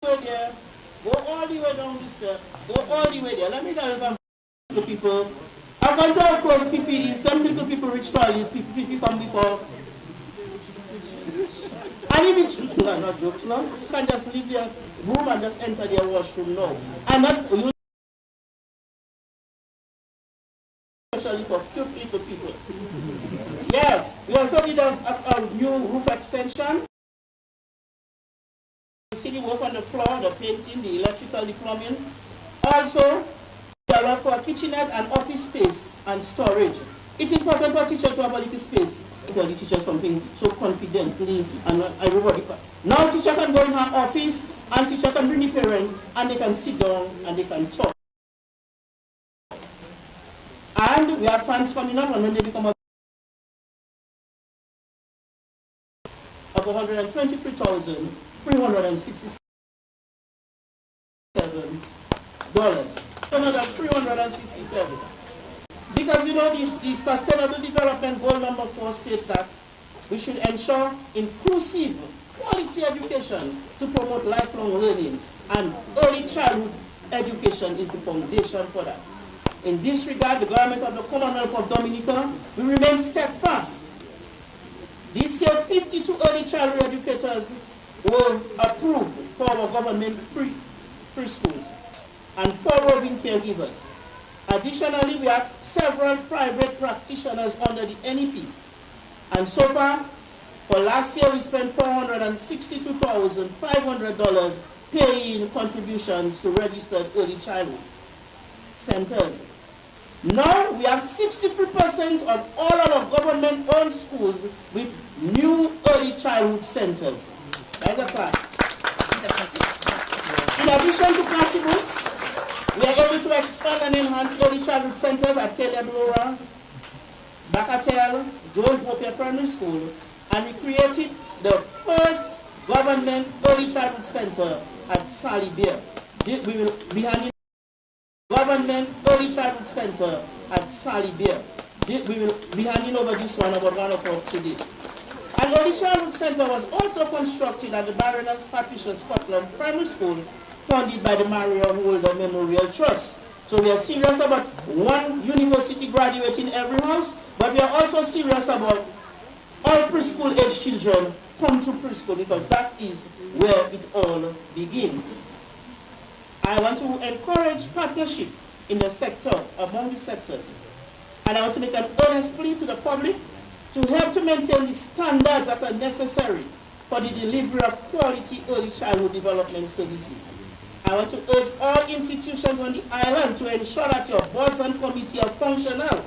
there, go all the way down the step, go all the way there. Let me tell you the people. I'm going to close PPEs, 10 little people reach toilet, PPE come before. And if it's not jokes now, you can just leave their room and just enter their washroom now. And that you especially for cute little people. Yes, we also did a new roof extension. You see the work on the floor, the painting, the electrical, the plumbing. Also, we allow for a kitchenette and office space and storage. It's important for a teacher to have a little space. Tell the teacher something so confidently and everybody. Now teacher can go in her office and teacher can bring the parent and they can sit down and they can talk. And we have funds coming up and when they become of $123,367. Another 367. Because you know the Sustainable Development Goal number 4 states that we should ensure inclusive, quality education to promote lifelong learning, and early childhood education is the foundation for that. In this regard, the government of the Commonwealth of Dominica will remain steadfast. This year, 52 early childhood educators were approved for our government preschools and 4 roving caregivers. Additionally, we have several private practitioners under the NEP. And so far, for last year, we spent $462,500 paying contributions to registered early childhood centers. Now, we have 63% of all our government-owned schools with new early childhood centers. That's a fact. In addition to Cassibus, we are able to expand and enhance early childhood centers at Caleb Laura, Bakatel, Jones Mopier Primary School, and we created the first government early childhood center at Sally Bear. We will be handing government early childhood center at Sally Bear. We will be handing over this one about 1 o'clock today. An early childhood center was also constructed at the Baroness Patricia Scotland Primary School, funded by the Marion Holder Memorial Trust. So we are serious about one university graduate in every house, but we are also serious about all preschool age children come to preschool because that is where it all begins. I want to encourage partnership in the sector, among the sectors. And I want to make an earnest plea to the public to help to maintain the standards that are necessary for the delivery of quality early childhood development services. I want to urge all institutions on the island to ensure that your boards and committees are functional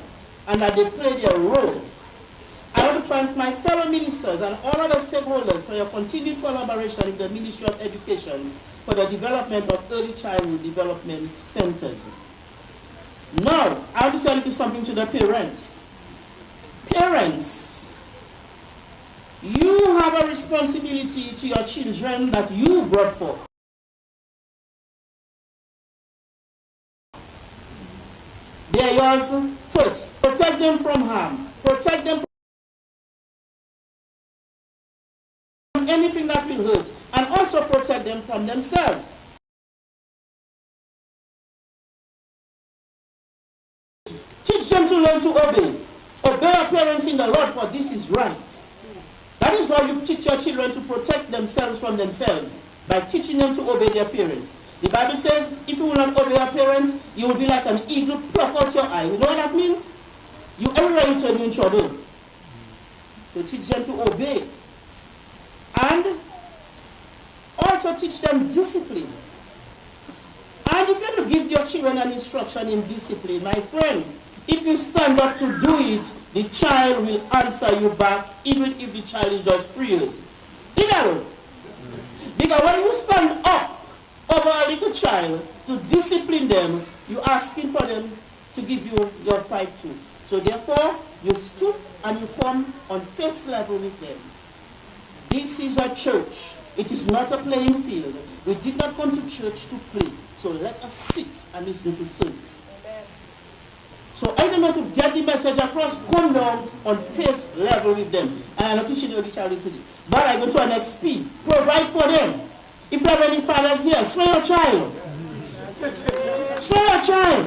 and that they play their role. I want to thank my fellow ministers and all other stakeholders for your continued collaboration with the Ministry of Education for the development of early childhood development centers. Now, I want to say something to the parents. Parents, you have a responsibility to your children that you brought forth. They are yours first. Protect them from harm. Protect them from anything that will hurt. And also protect them from themselves. Teach them to learn to obey. Obey your parents in the Lord, for this is right. That is how you teach your children to protect themselves from themselves, by teaching them to obey their parents. The Bible says, if you will not obey your parents, you will be like an eagle, pluck out your eye. You know what that means? You everywhere you turn, you're in trouble. So teach them to obey. And also teach them discipline. And if you have to give your children an instruction in discipline, my friend, if you stand up to do it, the child will answer you back, even if the child is just 3 years. You know? Because when you stand up over a little child to discipline them, you're asking for them to give you your fight too. So therefore, you stoop and you come on face level with them. This is a church. It is not a playing field. We did not come to church to play. So let us sit and listen to things. So I don't know to get the message across, come down on face level with them. And I'm not teaching you the child today. But I go to an XP. Provide for them. If you have any fathers here, swear your child. Swear your child.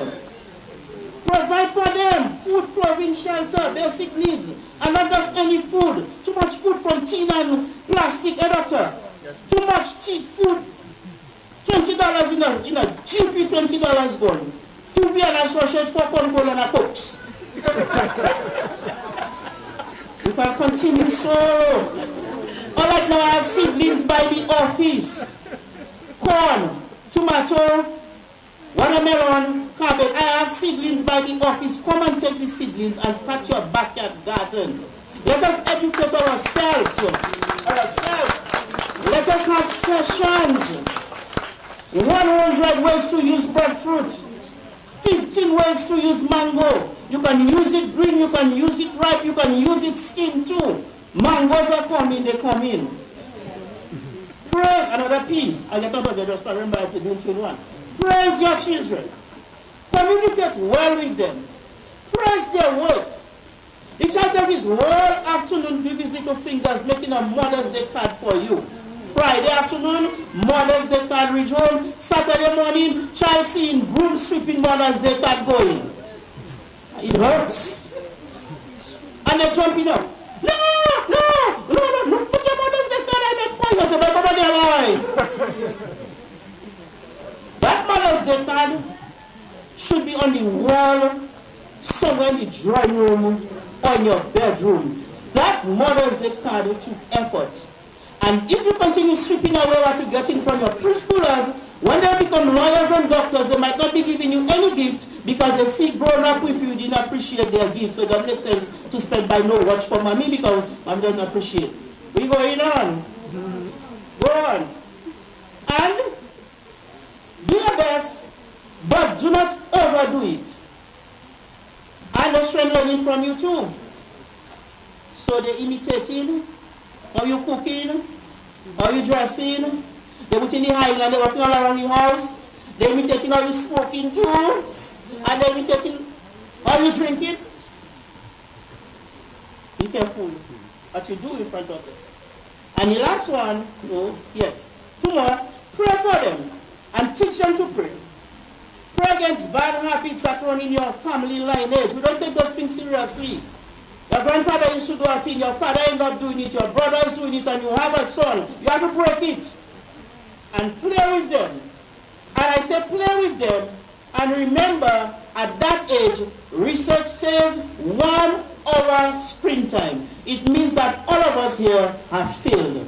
Provide for them food, clothing, shelter, basic needs, and not just any food. Too much food from tin and plastic, doctor. Too much cheap food. $20 in a GP, $20 gone. 2 Vienna sausage, 4 corn gold and a cokes. You can continue so. All right, now I have seedlings by the office. Corn, tomato, watermelon, cabbage. I have seedlings by the office. Come and take the seedlings and start your backyard garden. Let us educate ourselves. Let us have sessions. 100 ways to use breadfruit. 15 ways to use mango. You can use it green, you can use it ripe, you can use it skin too. Mangoes are coming, they come in. Pray, another P. I get out of the just remember I did one. Praise your children. Communicate well with them. Praise their work. The child takes his whole afternoon with his little fingers making a Mother's Day card for you. Friday afternoon, Mother's Day card reach home. Saturday morning, child seeing broom sweeping Mother's Day card going. It hurts. And they're jumping up. No, put your Mother's Day card, I made 5 years ago, come on there, that Mother's Day card should be on the wall, somewhere in the drawing room, or in your bedroom. That Mother's Day card took effort. And if you continue sweeping away what you get in from your preschoolers, when they become lawyers and doctors, they might not be giving you any gift because they see growing up with you didn't appreciate their gift. So that makes sense to spend by no watch for mommy because mommy doesn't appreciate. We going on. Go on. And do your best, but do not overdo it. I know strength learning from you too. So they're imitating. How you cooking? How you dressing? They put in the highland, they're walking all around the house. They're imitating how you smoking too. And they're imitating how you drinking. Be careful what you do in front of them. And the last one, yes. 2 more, pray for them and teach them to pray. Pray against bad habits that run in your family lineage. We don't take those things seriously. Your grandfather used to do a thing, your father ended up doing it, your brother's doing it, and you have a son. You have to break it and play with them. And I say play with them, and remember, at that age, research says 1 hour screen time. It means that all of us here have failed.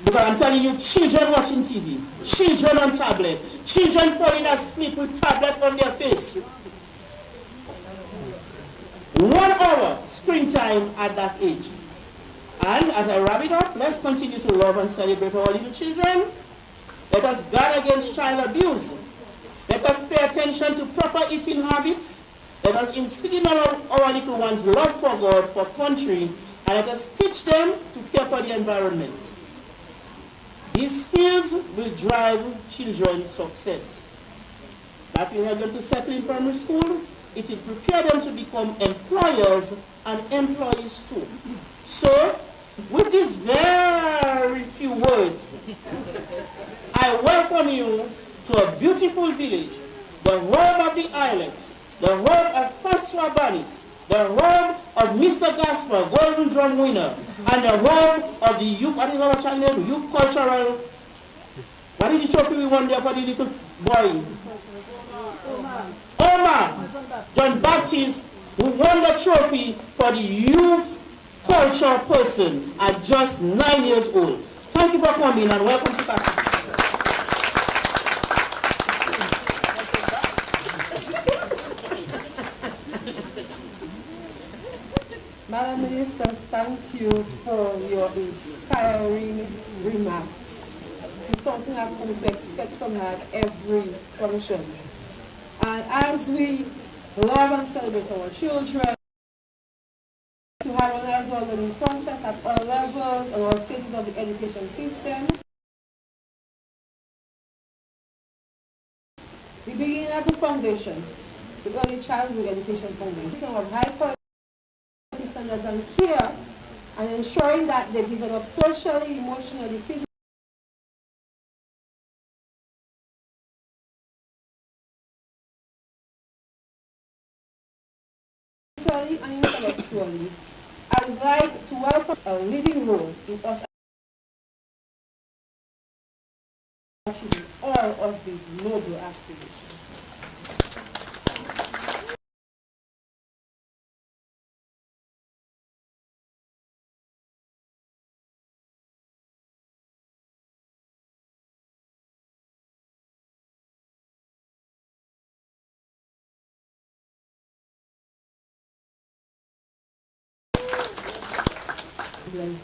Because I'm telling you, children watching TV, children on tablet, children falling asleep with tablet on their face. 1 hour screen time at that age. And as I wrap it up, let's continue to love and celebrate our little children. Let us guard against child abuse. Let us pay attention to proper eating habits. Let us instill in our little ones love for God, for country, and let us teach them to care for the environment. These skills will drive children's success. That will help them to settle in primary school. It will prepare them to become employers and employees too. So, with these very few words, I welcome you to a beautiful village, the home of the islets, the home of Faswa Banis, the home of Mr. Gaspar, Golden Drum winner, and the home of the youth, what is our channel? Youth Cultural. What is the trophy we won there for the little boy? Omar John Baptist, who won the trophy for the youth culture person at just 9 years old. Thank you for coming and welcome to Castle. Madam Minister, thank you for your inspiring remarks. It's something I've come to expect from her at every function. And as we love and celebrate our children, to harmonize our learning process at all levels and all stages of the education system, we begin at the foundation, the early childhood education foundation, of high quality standards and care, and ensuring that they develop socially, emotionally, physically, mentally and intellectually, I would like to welcome a leading role in us achieving all of these noble aspirations.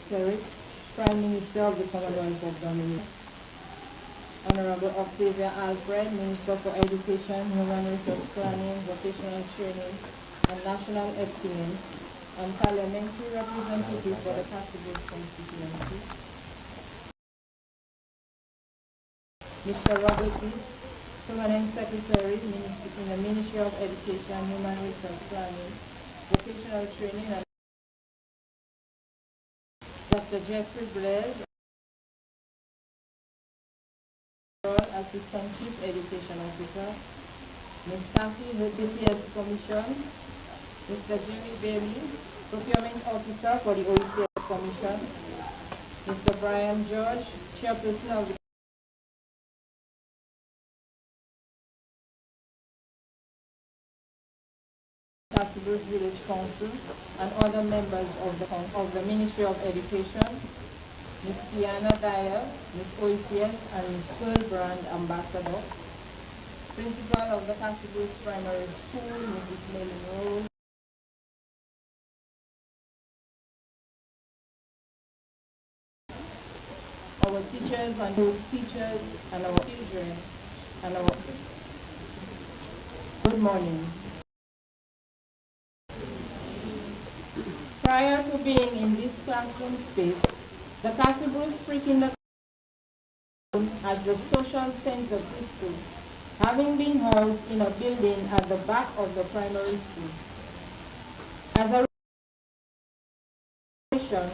Spirit, Prime Minister of the Commonwealth of Dominica, Honorable Octavia Alfred, Minister for Education, Human Resource Planning, Vocational Training, and National Excellence, and Parliamentary Representative for the Castlebrooks constituency, Mr. Robert Peace, Permanent Secretary in the Ministry of Education, Human Resource Planning, Vocational Training, and Dr. Jeffrey Blaise, Assistant Chief Education Officer, Ms. Kathy, PCS Commission, Mr. Jimmy Bailey, Procurement Officer for the OECS Commission, Mr. Brian George, Chairperson of the Castlebrooks Village Council, and other members of the Ministry of Education, Ms. Kiana Dyer, Ms. OECS, and Ms. Pearl Brand, Ambassador, Principal of the Castlebrooks Primary School, Mrs. Melanie Rose, our teachers and our children and our kids. Good morning. Prior to being in this classroom space, the Castlebrooks pre-kindergarten as the social center preschool, having been housed in a building at the back of the primary school. As a resolution,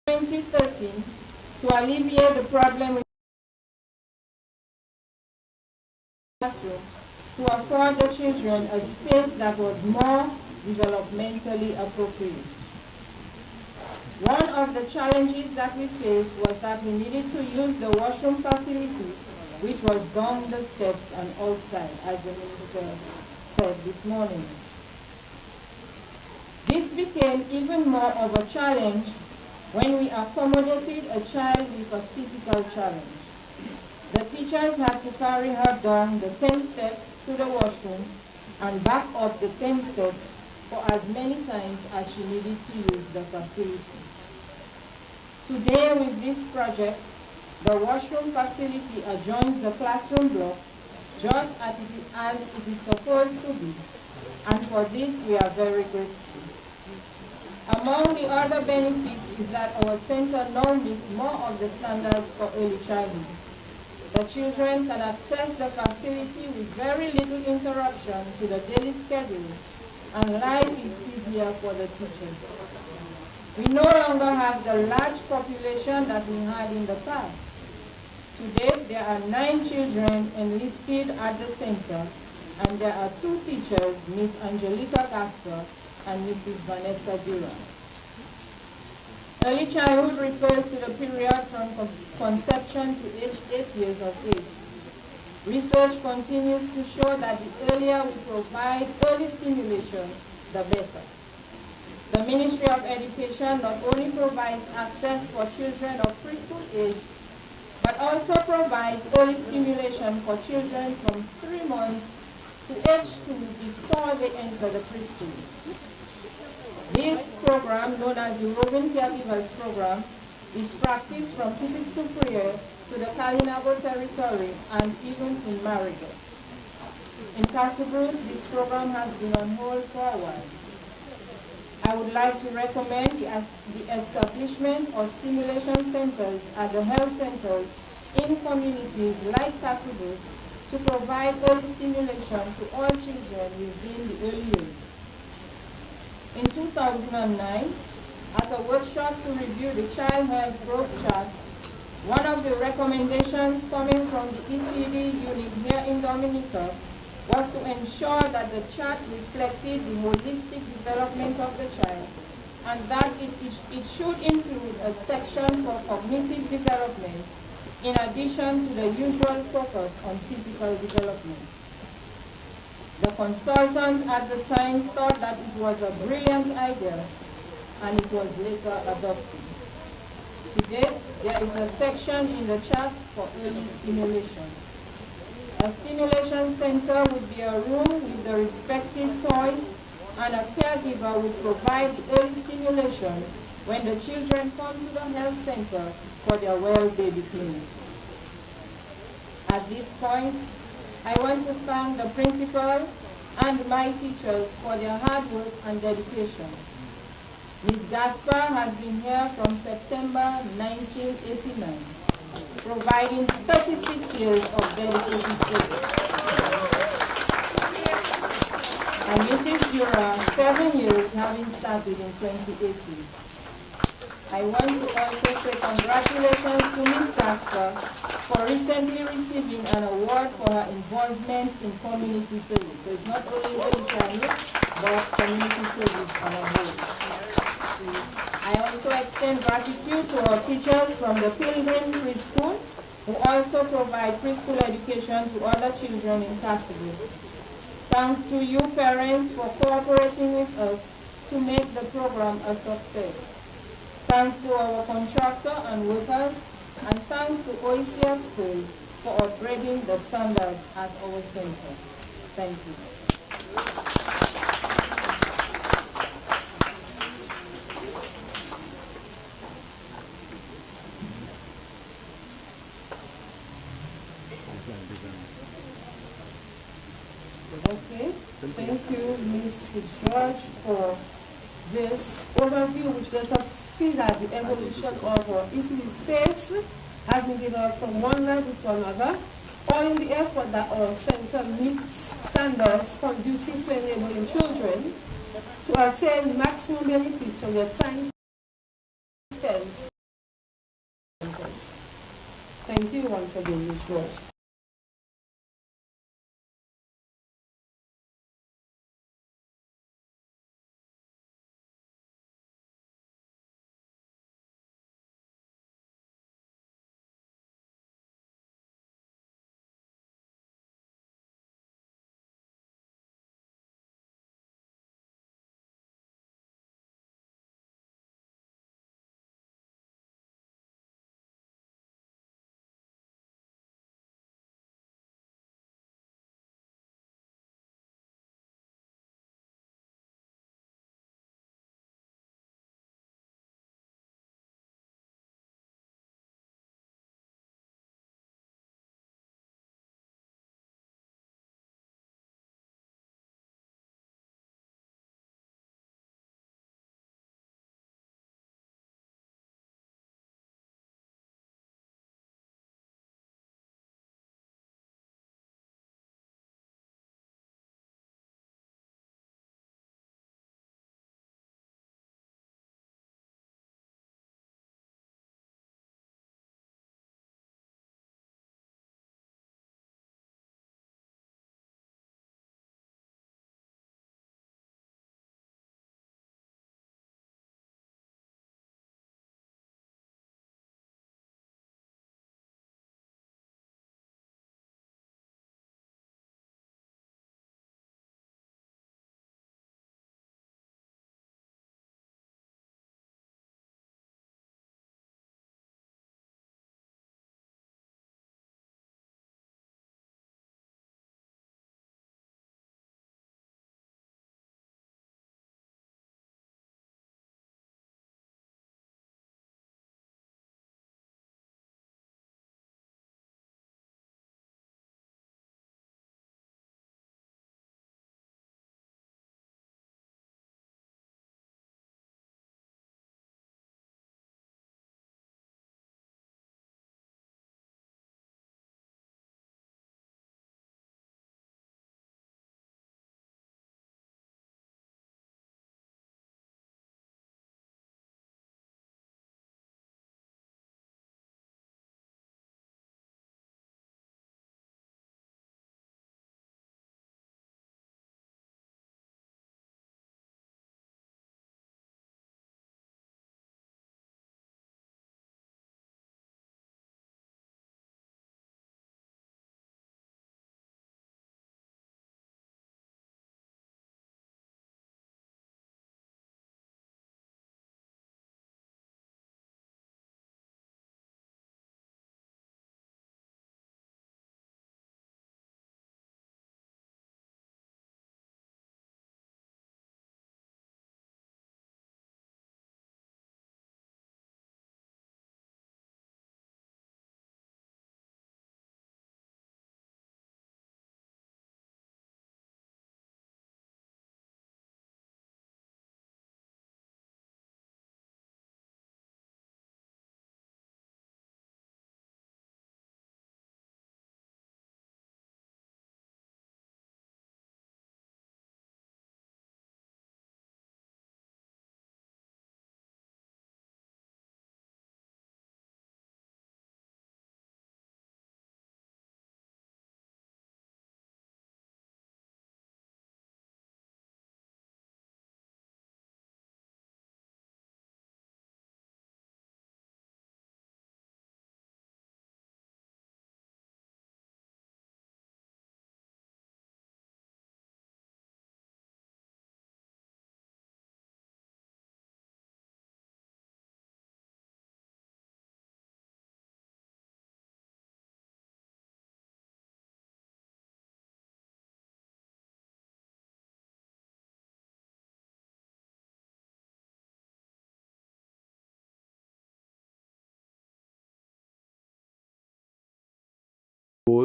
2013, to alleviate the problem with the classroom, to afford the children a space that was more developmentally appropriate. One of the challenges that we faced was that we needed to use the washroom facility, which was down the steps and outside, as the minister said this morning. This became even more of a challenge when we accommodated a child with a physical challenge. The teachers had to carry her down the 10 steps to the washroom and back up the 10 steps for as many times as she needed to use the facility. Today, with this project, the washroom facility adjoins the classroom block just as it is supposed to be, and for this we are very grateful. Among the other benefits is that our center now meets more of the standards for early childhood. The children can access the facility with very little interruption to the daily schedule, and life is easier for the teachers. We no longer have the large population that we had in the past. Today, there are 9 children enlisted at the center, and there are 2 teachers, Ms. Angelica Casper and Mrs. Vanessa Durant. Early childhood refers to the period from conception to age 8 years of age. Research continues to show that the earlier we provide early stimulation, the better. The Ministry of Education not only provides access for children of preschool age, but also provides early stimulation for children from 3 months to age 2 before they enter the preschools. This program, known as the Roving Caregivers Program, is practiced from Kisik Sufrier to the Kalinago territory and even in Marigot. In Castlebrooks, this program has been on hold for a while. I would like to recommend the establishment of stimulation centers at the health centers in communities like Castlebrooks to provide early stimulation to all children within the early years. In 2009, at a workshop to review the child health growth charts, one of the recommendations coming from the ECD unit here in Dominica was to ensure that the chart reflected the holistic development of the child, and that it should include a section for cognitive development in addition to the usual focus on physical development. The consultant at the time thought that it was a brilliant idea, and it was later adopted. To date, there is a section in the charts for early stimulation. A stimulation center would be a room with the respective toys, and a caregiver would provide the early stimulation when the children come to the health center for their well baby clinic. At this point, I want to thank the principal and my teachers for their hard work and dedication. Ms. Gaspar has been here from September 1989, providing 36 years of dedicated service. And Mrs. Jura, 7 years, having started in 2018. I want to also say congratulations to Ms. Gaspar for recently receiving an award for her involvement in community service. So it's not only early childhood, but community service on a whole. I also extend gratitude to our teachers from the Pilgrim Preschool, who also provide preschool education to other children in Castleberry. Thanks to you parents for cooperating with us to make the program a success. Thanks to our contractor and workers, and thanks to OECS School for upgrading the standards at our center. Thank you. Okay, thank you, Mrs. George, for this overview, which lets us see that the evolution of our ECD space has been developed from one level to another, all in the effort that our center meets standards conducive to enabling children to attain maximum benefits from their time spent. Thank you once again, Ms. George.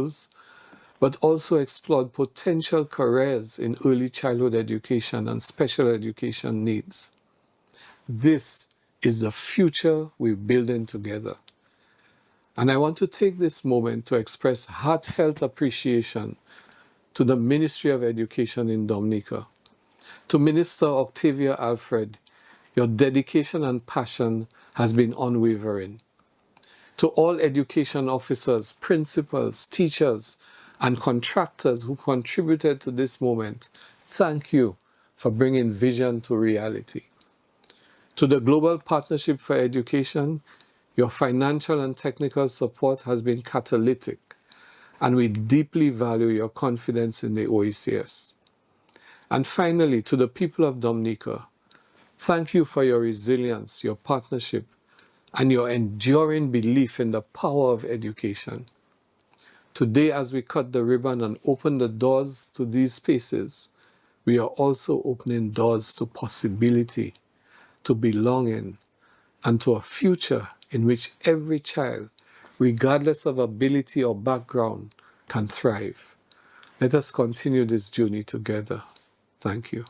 schools, but also explored potential careers in early childhood education and special education needs. This is the future we're building together. And I want to take this moment to express heartfelt appreciation to the Ministry of Education in Dominica. To Minister Octavia Alfred, your dedication and passion has been unwavering. To all education officers, principals, teachers, and contractors who contributed to this moment, thank you for bringing vision to reality. To the Global Partnership for Education, your financial and technical support has been catalytic, and we deeply value your confidence in the OECS. And finally, to the people of Dominica, thank you for your resilience, your partnership, and your enduring belief in the power of education. Today, as we cut the ribbon and open the doors to these spaces, we are also opening doors to possibility, to belonging, and to a future in which every child, regardless of ability or background, can thrive. Let us continue this journey together. Thank you.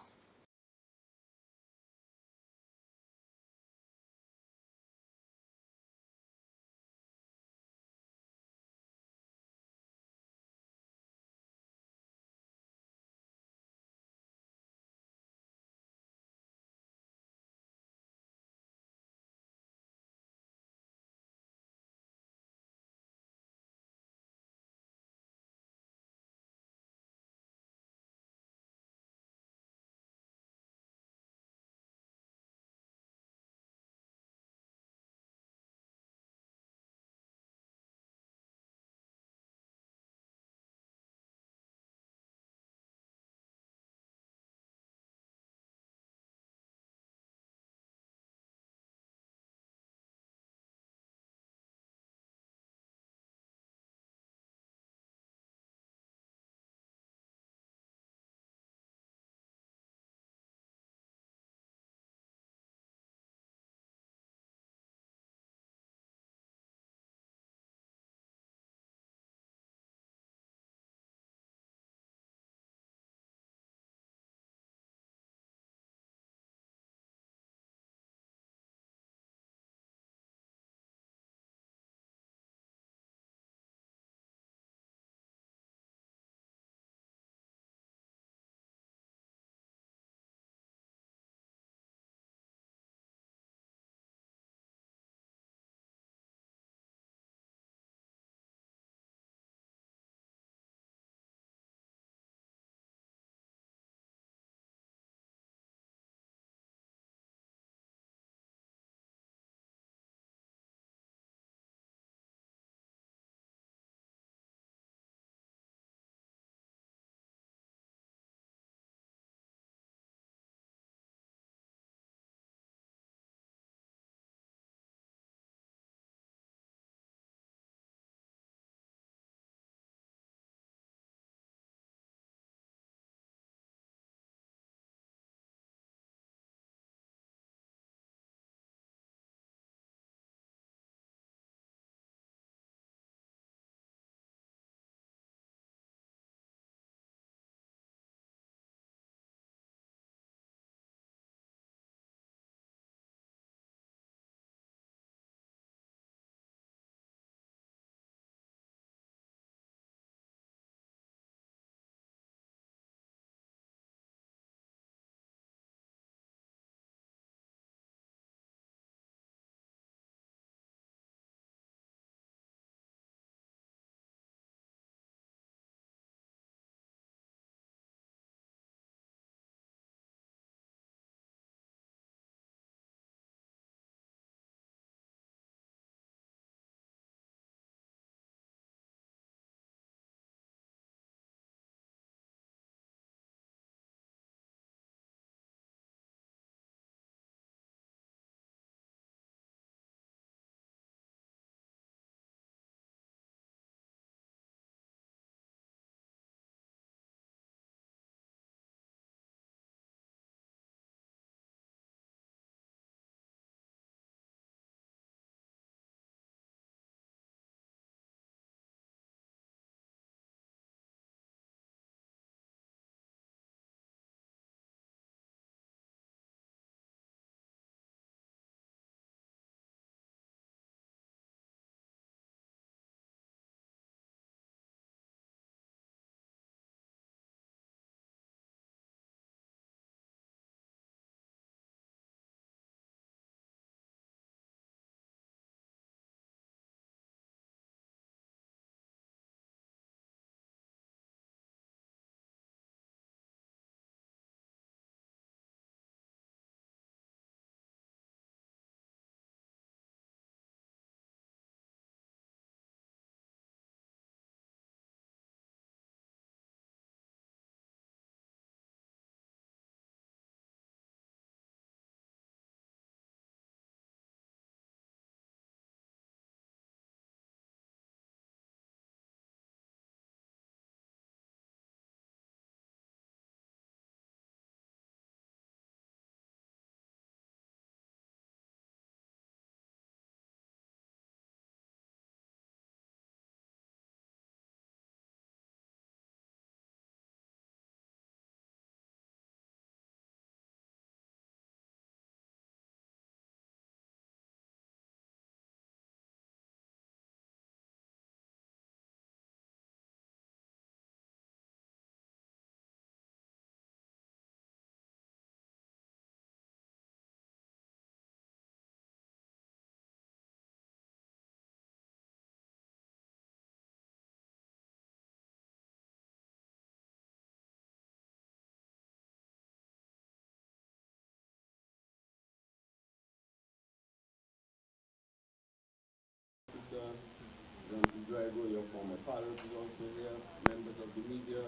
Drago, your former parent is also here, members of the media,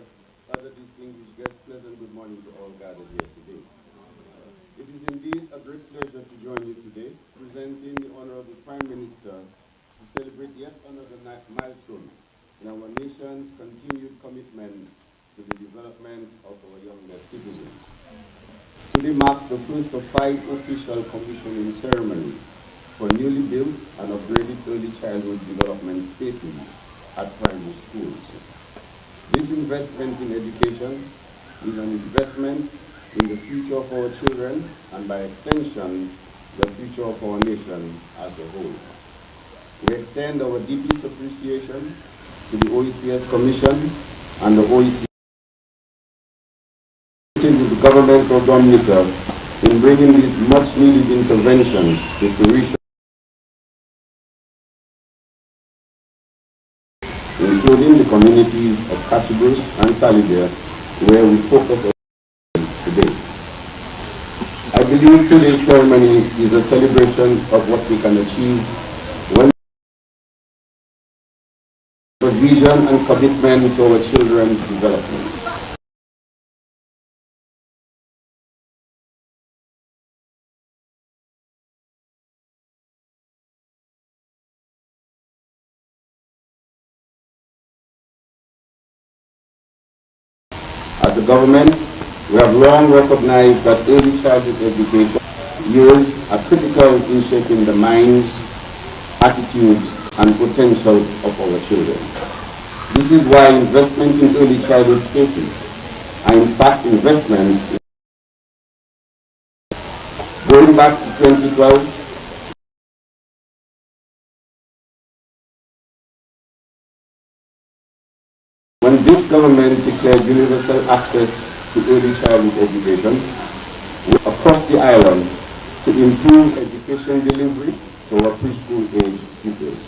other distinguished guests, pleasant good morning to all gathered here today. It is indeed a great pleasure to join you today, presenting the Honorable Prime Minister to celebrate yet another milestone in our nation's continued commitment to the development of our youngest citizens. Today marks the first of 5 official commissioning ceremonies for newly built and upgraded early childhood development spaces at primary schools. This investment in education is an investment in the future of our children and by extension, the future of our nation as a whole. We extend our deepest appreciation to the OECS Commission and the OECD with the government of Dominica in bringing these much-needed interventions to fruition, including the communities of Casibus and Salida, where we focus on today. I believe today's ceremony is a celebration of what we can achieve when we have a vision and commitment to our children's development. As a government, we have long recognized that early childhood education years are critical in shaping the minds, attitudes, and potential of our children. This is why investment in early childhood spaces are in fact investments. Going back to 2012, when this government declared universal access to early childhood education across the island to improve education delivery to our preschool-age pupils.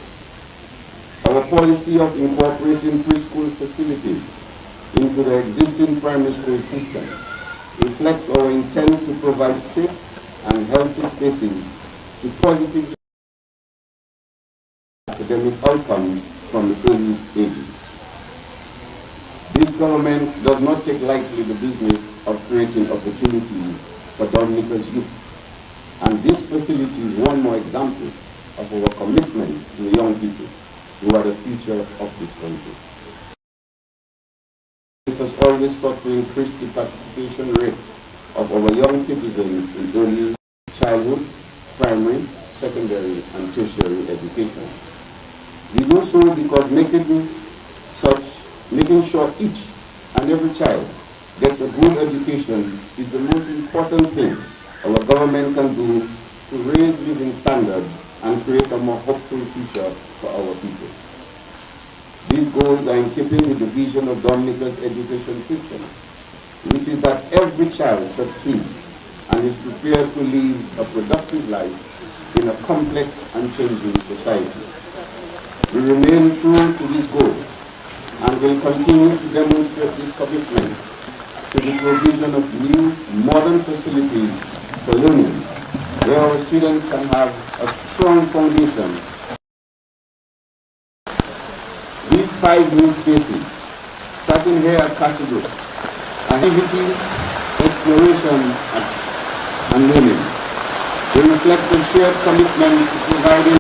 Our policy of incorporating preschool facilities into the existing primary school system reflects our intent to provide safe and healthy spaces to positively academic outcomes from the earliest ages. This government does not take lightly the business of creating opportunities for Dominica's youth, and this facility is one more example of our commitment to the young people who are the future of this country. It has always sought to increase the participation rate of our young citizens in early childhood, primary, secondary, and tertiary education. We do so because making sure each and every child gets a good education is the most important thing our government can do to raise living standards and create a more hopeful future for our people. These goals are in keeping with the vision of Dominica's education system, which is that every child succeeds and is prepared to live a productive life in a complex and changing society. We remain true to this goal and will continue to demonstrate this commitment to the provision of new, modern facilities for learning, where our students can have a strong foundation. These 5 new spaces, starting here at Casibus, activity, exploration, and learning, they reflect the shared commitment to providing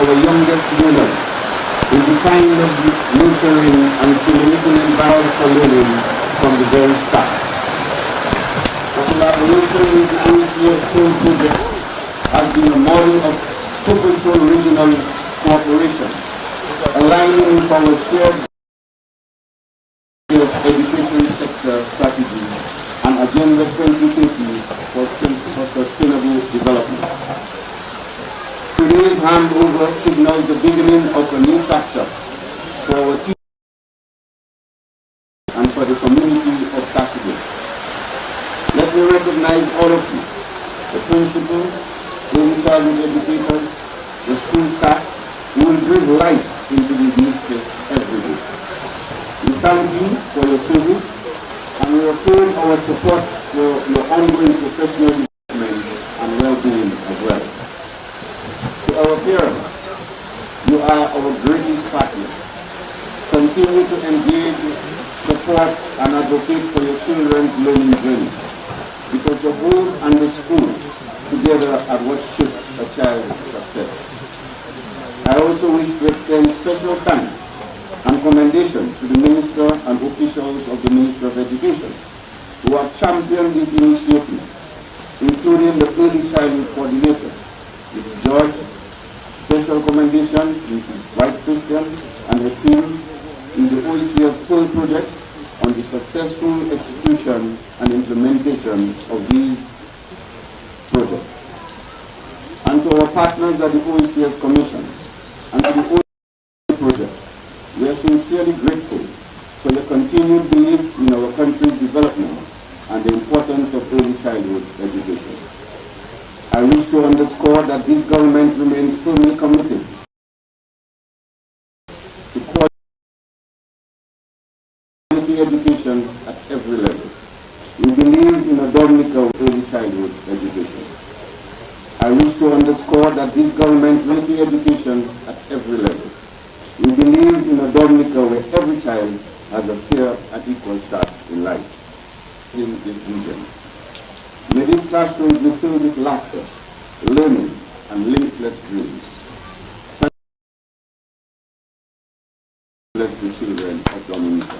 our youngest learners with the kind of nurturing and stimulating environment for learning from the very start. The collaboration with the OECS School Project has been a model of purposeful regional cooperation, aligning with our shared education sector strategy and Agenda 2030 for sustainable development. Today's handover signals the beginning of a new chapter for our team and for the community of Casibus. Let me recognize all of you, the principal, early childhood educators, the school staff, who will bring life into this new space every day. We thank you for your service and we affirm our support for your ongoing professional development and well-being. children's learning journey, because the home and the school together are what shapes a child's success. I also wish to extend special thanks and commendation to the Minister and officials of the Ministry of Education who have championed this initiative, including the Early Childhood Coordinator, Mrs. George. Special commendations to Mrs. White Christian and her team in the OECS Pearl project on the successful execution and implementation of these projects. And to our partners at the OECS Commission and to the OECS project, we are sincerely grateful for your continued belief in our country's development and the importance of early childhood education. I wish to underscore that this government remains firmly committed to quality education at every level. We believe in a dogmatic of early childhood education. I wish to underscore that this government quality education at every level. We believe in a dogmatic where every child has a fair and equal start in life. In this vision, may this classroom be filled with laughter, learning, and limitless dreams. Bless the children of Dominica.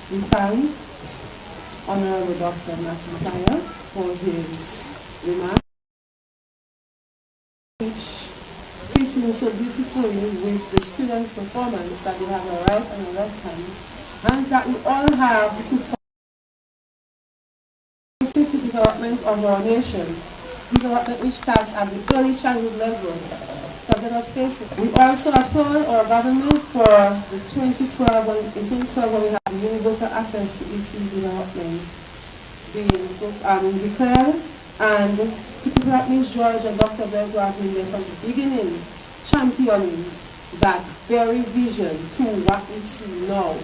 We thank Honorable Dr. McIntyre for his remarks, which fits in so beautifully with the students' performance that they have a right and a left hand, and that we all have to contribute to development of our nation, development which starts at the early childhood level. Because let us face it, we also applaud our government for the 2012 when we had the universal access to ECD development being declared, and to people like Ms. George and Dr. Bezo have been there from the beginning, championing that very vision to what we see now,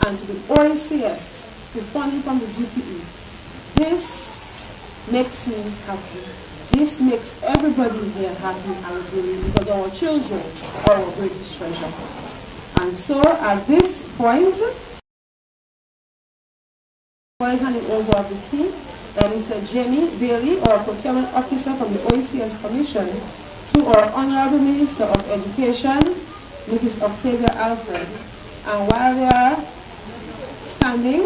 and to the OECS for funding from the GPE. This makes me happy. This makes everybody here happy, I believe, because our children are our greatest treasure. And so at this point, I hand it over to the key, Mr. Jamie Bailey, our procurement officer from the OECS Commission, to our Honorable Minister of Education, Mrs. Octavia Alfred. And while they are standing,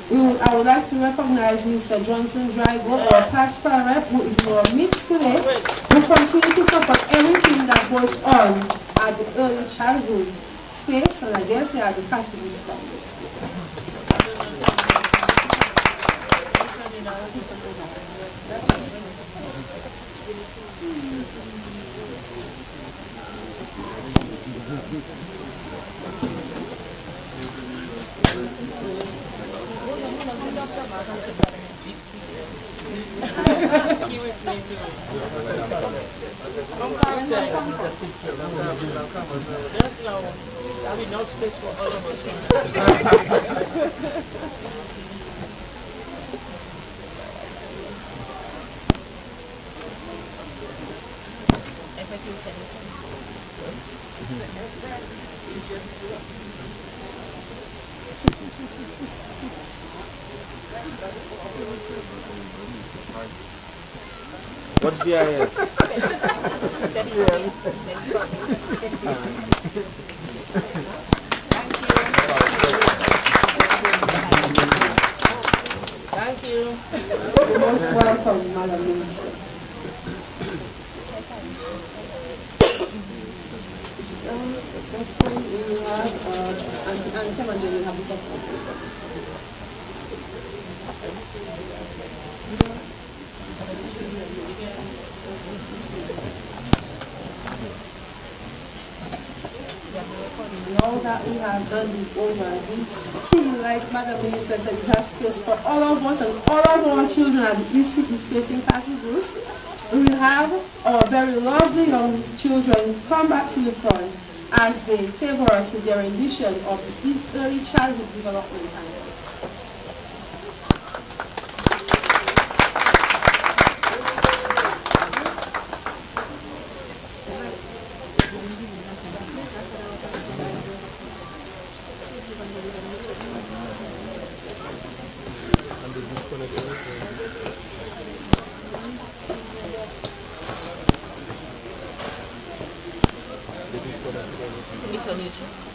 I would like to recognize Mr. Johnson Drygo, our pastoral rep, who is in our midst today, who continues to support everything that goes on at the early childhood space, and I guess at the pastoral space. There's no space for all of us. What's BIS? Thank you. You're most welcome, Madam Minister. The first one we have, and come and we have the first one. Now that we have done it over, this key, like Madam Minister said, it has space for all of us and all of our children at the ECD space in Castle Bruce. We will have our very lovely young children come back to the front as they favor us with their rendition of the early childhood development. maternity.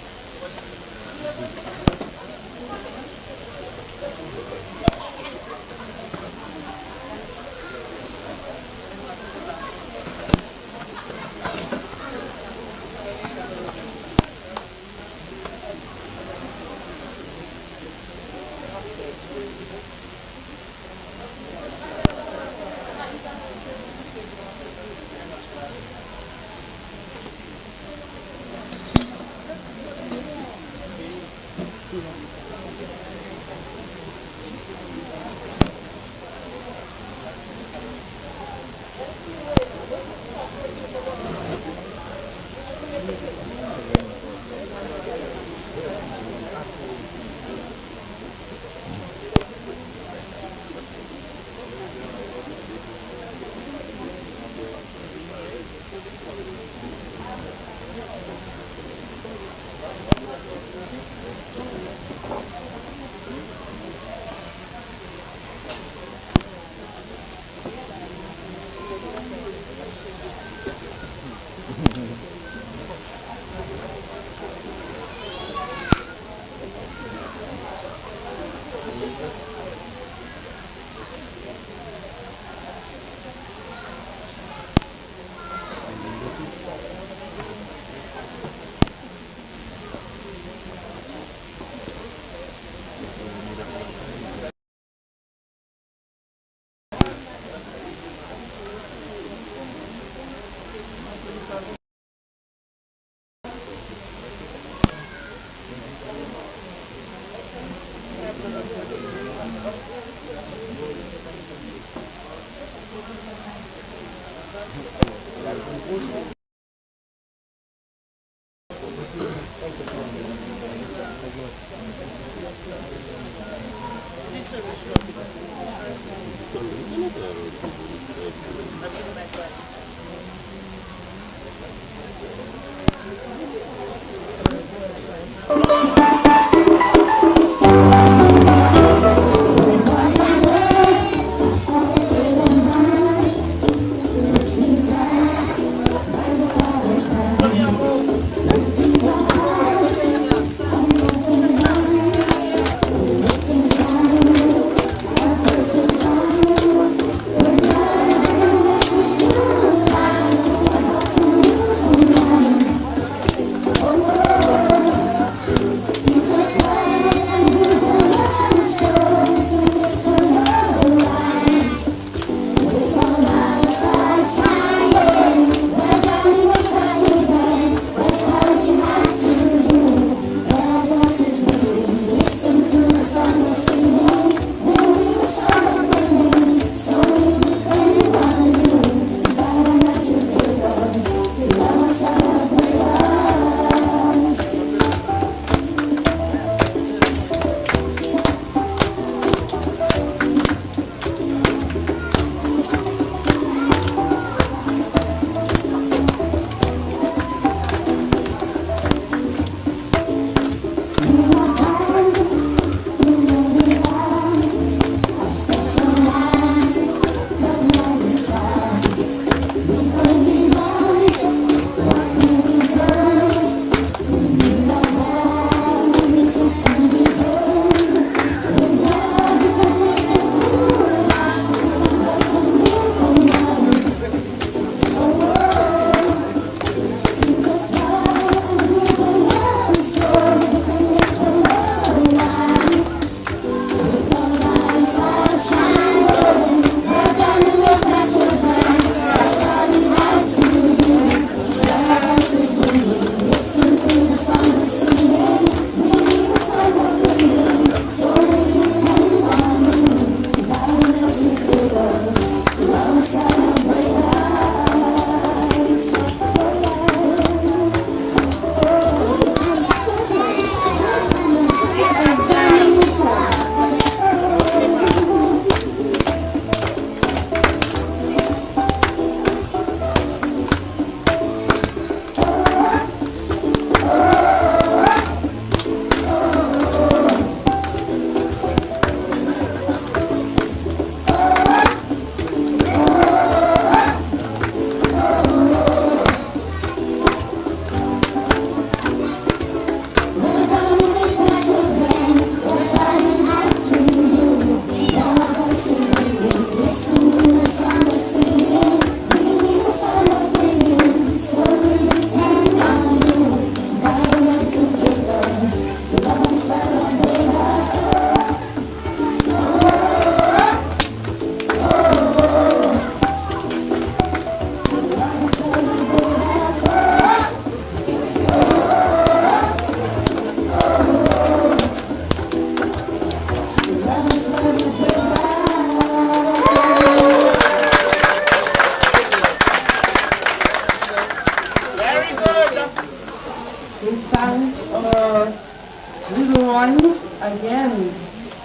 Again,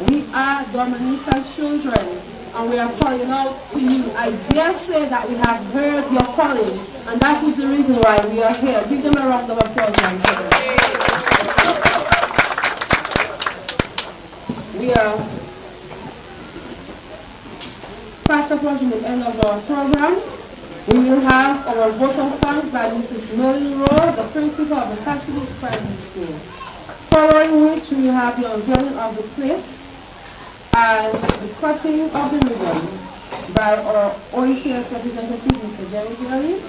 we are Dominican children, and we are calling out to you. I dare say that we have heard your calling, and that is the reason why we are here. Give them a round of applause once again. We are fast approaching the end of our program. We will have our vote of thanks by Mrs. Merlin Rowe, the principal of the Cassidy's Primary School. Following which, we have the unveiling of the plates and the cutting of the ribbon by our OECS representative, Mr. Jerry Gilly,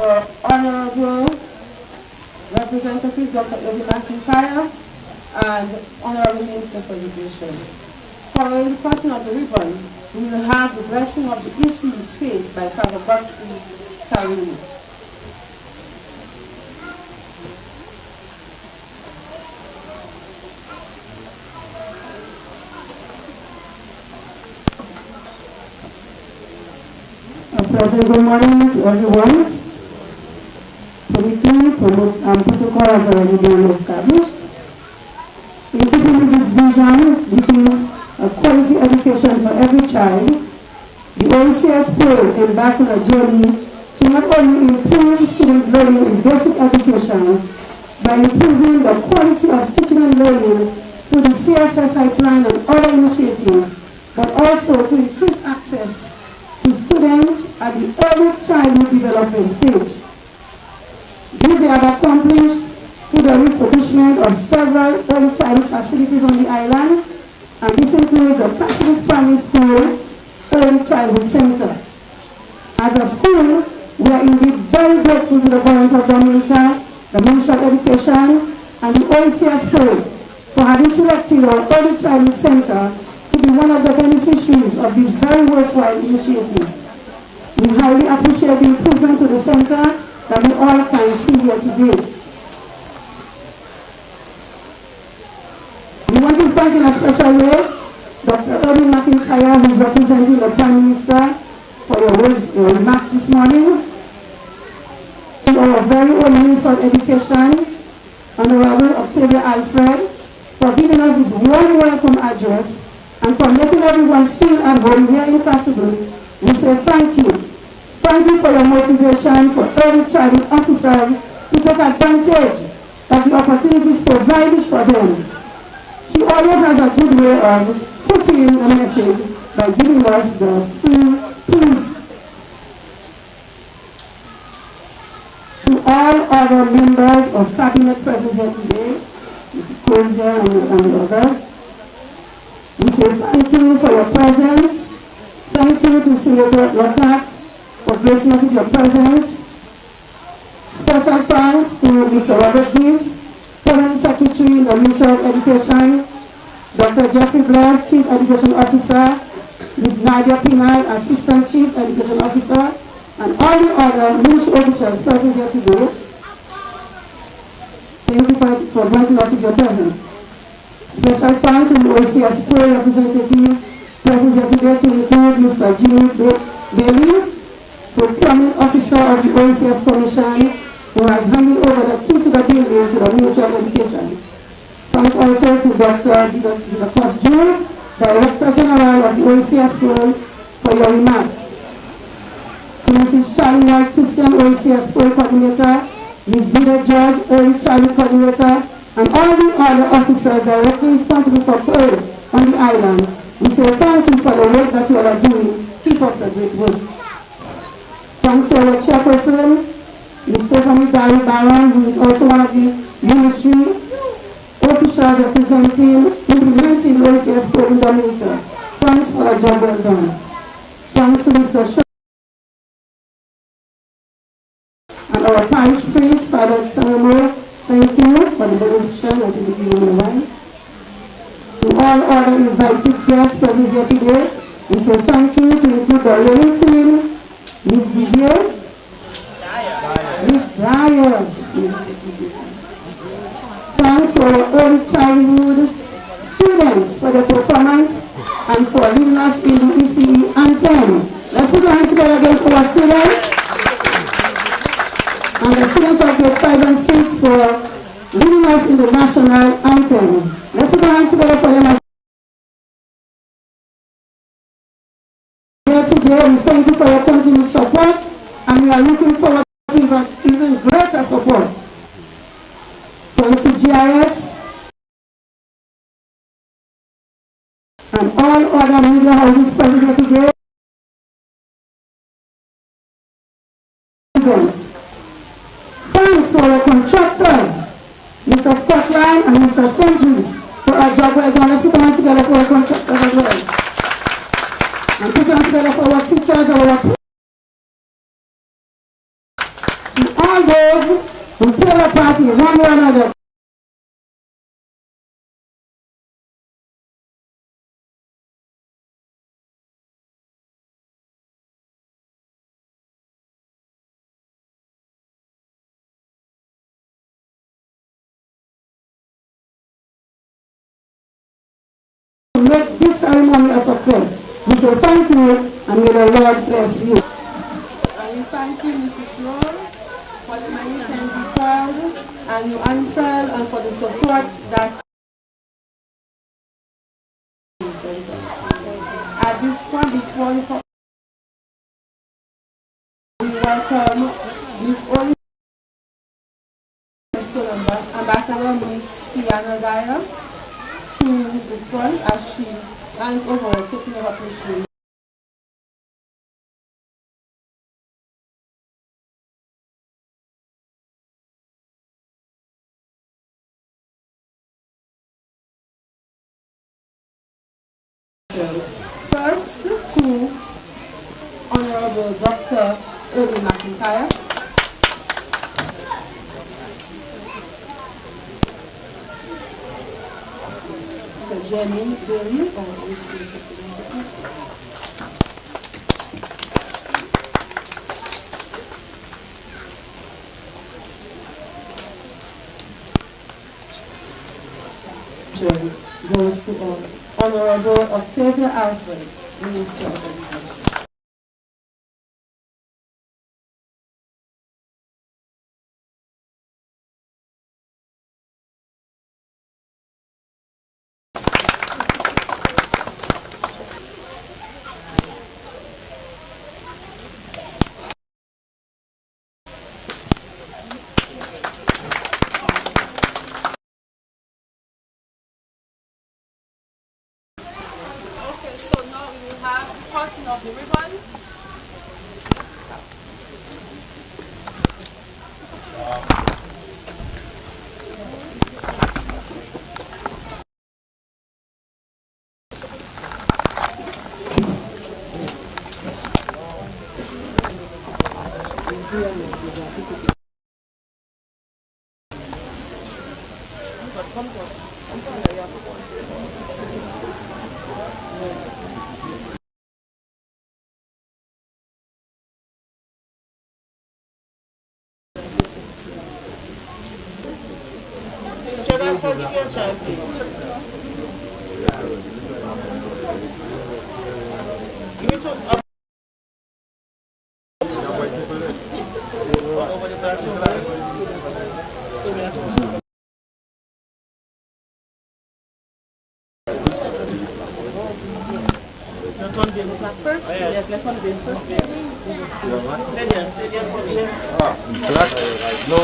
our Honorable Representative, Dr. Eddie McIntyre, and Honorable Minister for Education. Following the cutting of the ribbon, we will have the blessing of the ECD space by Father Godfrey Tarini. A pleasant good morning to everyone. Protocol has already been established. In keeping with this vision, which is a quality education for every child, the OECS Pro embarked on a journey to not only improve students' learning in basic education by improving the quality of teaching and learning through the CSSI plan and other initiatives, but also to increase access to students at the early childhood development stage. This they have accomplished through the refurbishment of several early childhood facilities on the island, and this includes the Cassidy's Primary School Early Childhood Center. As a school, we are indeed very grateful to the government of Dominica, the Ministry of Education, and the OECS Pro for having selected our Early Childhood Center to be one of the beneficiaries of this very worthwhile initiative. We highly appreciate the improvement to the center that we all can see here today. We want to thank in a special way Dr. Eddie McIntyre, who is representing the Prime Minister, for your words, your remarks this morning. To our very own Minister of Education, Honorable Octavia Alfred, for giving us this warm welcome address and for making everyone feel at home here in Cassidy's. We say thank you. Thank you for your motivation for early childhood officers to take advantage of the opportunities provided for them. She always has a good way of putting a message by giving us the free please. To all other members of Cabinet present here today, Mr. Crozier and the others, we say thank you for your presence. Thank you to Senator Lockhart for gracing us with your presence. Special thanks to Mr. Robert Gies, Permanent Secretary in the Ministry of Education, Dr. Jeffrey Blaise, Chief Education Officer, Ms. Nadia Pinal, Assistant Chief Education Officer, and all the other ministry officials present here today. Thank you for granting us with your presence. Special thanks to the OECS Pro representatives present here today, to include Mr. Jimmy Bailey, Procurement Officer of the OECS Commission, who has handed over the key to the building to the Ministry of Education. Thanks also to Dr. Didacos Jules, Director General of the OECS Pro, for your remarks. To Mrs. Charlie White Christian, OECS Pro Coordinator, Ms. Vida George, Early Childhood Coordinator, and all the other officers directly responsible for Pearl on the island. We say thank you for the work that you all are doing. Keep up the great work. Thanks to our chairperson, Ms. Stephanie Barron, who is also one of the ministry officials implementing the OECS Pro in Dominica. Thanks for a job well done. Thanks to Mr. Shaw and our parish priest, Father Tanamo. Thank you for the benediction that you will give me one. To all other invited guests present here today, we say thank you, to include the reigning queen, Miss Didier, Miss Dyer. Thanks to our early childhood students for their performance and for leading us in the ECE anthem. Let's put our hands together again for our students. And the students of grade 5 and 6 for leading us in the national anthem. Let's put our hands together for them. Here today, we thank you for your continued support, and we are looking forward to even greater support. Thanks to GIS and all other media houses present here today. Thanks to our contractors, Mr. Scotland and Mr. St. Louis, for our job well done. Let's put them together for our contractors as well. And put them together for our teachers and our to all those who play a part in one way or another. Make this ceremony a success. We say thank you and may the Lord bless you. And we thank you, Mrs. Roll, for the many times you called and you answered and for the support that. At this point, before we welcome Miss Oli, Ambassador Miss Fiona Dyer, to the front as she hands over a token of appreciation. First to Honorable Dr. Irving McIntyre. Mr. Jeremy Bailey of ECD. Goes to Honorable Octavia Alfred, Minister of Education. Of the ribbon. That's what you get, Chelsea. Give it to over the glass over. Let one be in the black first. Yes, let one be in first. Say there for me. Black. No,